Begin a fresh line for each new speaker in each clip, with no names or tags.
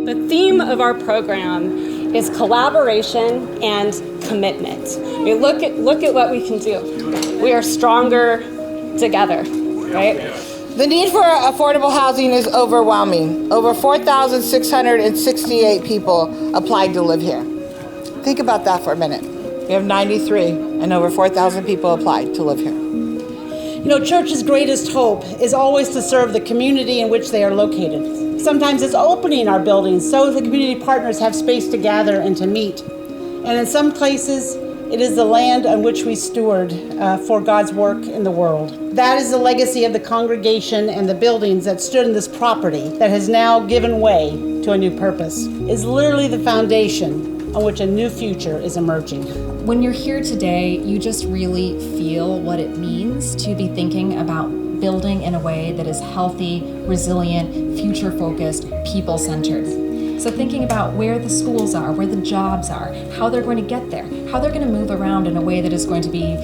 The theme of our program is collaboration and commitment. I mean, look at what we can do. We are stronger together, right?
The need for affordable housing is overwhelming. Over 4,668 people applied to live here. Think about that for a minute. We have 93 and over 4,000 people applied to live here.
You know, church's greatest hope is always to serve the community in which they are located. Sometimes it's opening our buildings so the community partners have space to gather and to meet. And in some places, it is the land on which we steward for God's work in the world. That is the legacy of the congregation and the buildings that stood in this property that has now given way to a new purpose. It's literally the foundation on which a new future is emerging.
When you're here today, you just really feel what it means to be thinking about building in a way that is healthy, resilient, future-focused, people-centered. So thinking about where the schools are, where the jobs are, how they're going to get there, how they're going to move around in a way that is going to be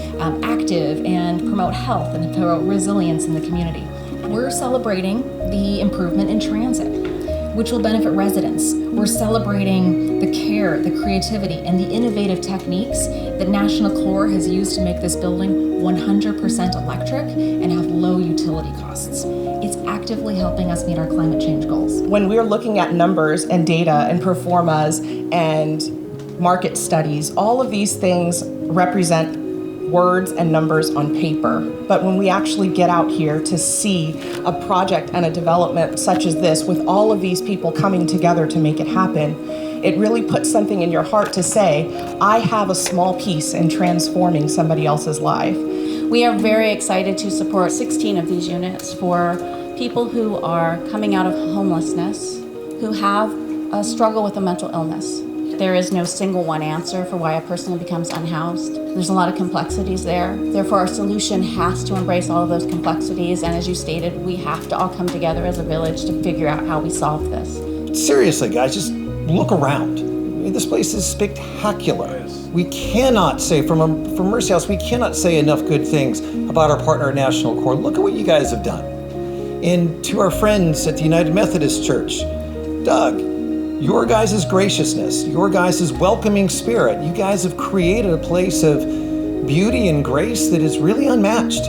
active and promote health and promote resilience in the community. We're celebrating the improvement in transit, which will benefit residents. We're celebrating the care, the creativity, and the innovative techniques that National Core has used to make this building 100% electric and have low utility costs. It's actively helping us meet our climate change goals.
When we're looking at numbers and data and pro formas and market studies, all of these things represent words and numbers on paper. But when we actually get out here to see a project and a development such as this, with all of these people coming together to make it happen, it really puts something in your heart to say, I have a small piece in transforming somebody else's life.
We are very excited to support 16 of these units for people who are coming out of homelessness, who have a struggle with a mental illness. There is no single one answer for why a person becomes unhoused. There's a lot of complexities there. Therefore, our solution has to embrace all of those complexities. And as you stated, we have to all come together as a village to figure out how we solve this.
Seriously, guys, just look around. I mean, this place is spectacular. We cannot say, from Mercy House, we cannot say enough good things about our partner at National Core. Look at what you guys have done. And to our friends at the United Methodist Church, Doug, your guys' graciousness, your guys' welcoming spirit, you guys have created a place of beauty and grace that is really unmatched.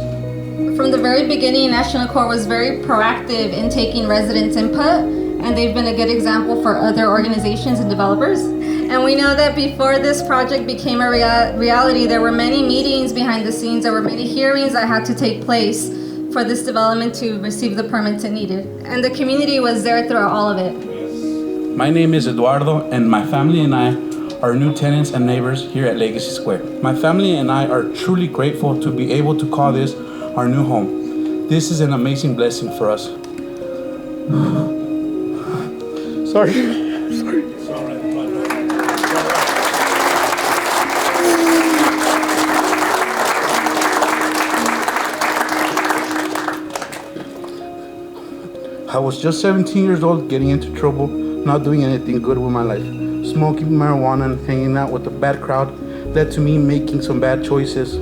From the very beginning, National Core was very proactive in taking residents' input, and they've been a good example for other organizations and developers. And we know that before this project became a reality, there were many meetings behind the scenes, there were many hearings that had to take place for this development to receive the permits it needed. And the community was there throughout all of it.
My name is Eduardo, and my family and I are new tenants and neighbors here at Legacy Square. My family and I are truly grateful to be able to call this our new home. This is an amazing blessing for us. Sorry. I was just 17 years old, getting into trouble, not doing anything good with my life. Smoking marijuana and hanging out with a bad crowd led to me making some bad choices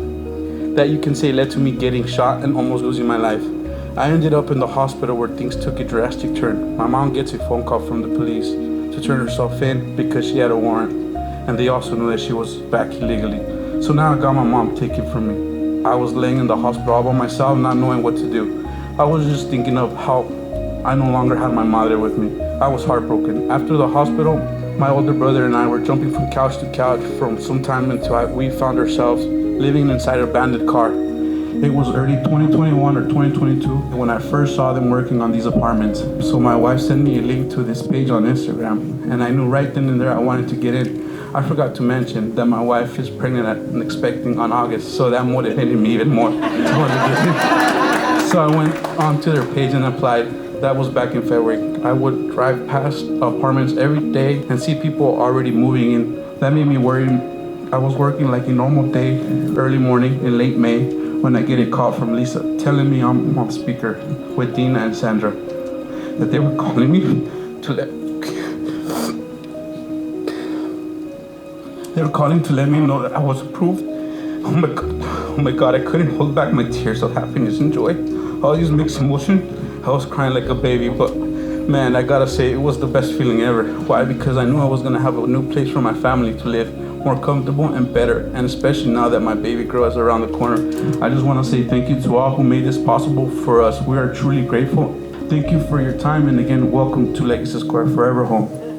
that you can say led to me getting shot and almost losing my life. I ended up in the hospital where things took a drastic turn. My mom gets a phone call from the police to turn herself in because she had a warrant, and they also knew that she was back illegally. So now I got my mom taken from me. I was laying in the hospital all by myself, not knowing what to do. I was just thinking of how I no longer had my mother with me. I was heartbroken. After the hospital, my older brother and I were jumping from couch to couch from some time until we found ourselves living inside an abandoned car. It was early 2021 or 2022 when I first saw them working on these apartments. So my wife sent me a link to this page on Instagram, and I knew right then and there I wanted to get in. I forgot to mention that my wife is pregnant and expecting on August, so that motivated me even more to want to get in. So I went onto their page and applied. That was back in February. I would drive past apartments every day and see people already moving in. That made me worry. I was working like a normal day, early morning in late May, when I get a call from Lisa telling me I'm on speaker with Dina and Sandra, that they were calling me to let me know that I was approved. Oh my God, I couldn't hold back my tears of happiness and joy. All these mixed emotions. I was crying like a baby, but Man, I gotta say, it was the best feeling ever. Why? Because I knew I was gonna have a new place for my family to live, more comfortable and better, and especially now that my baby girl is around the corner. I just wanna say thank you to all who made this possible for us. We are truly grateful. Thank you for your time, and again, welcome to Legacy Square Forever Home.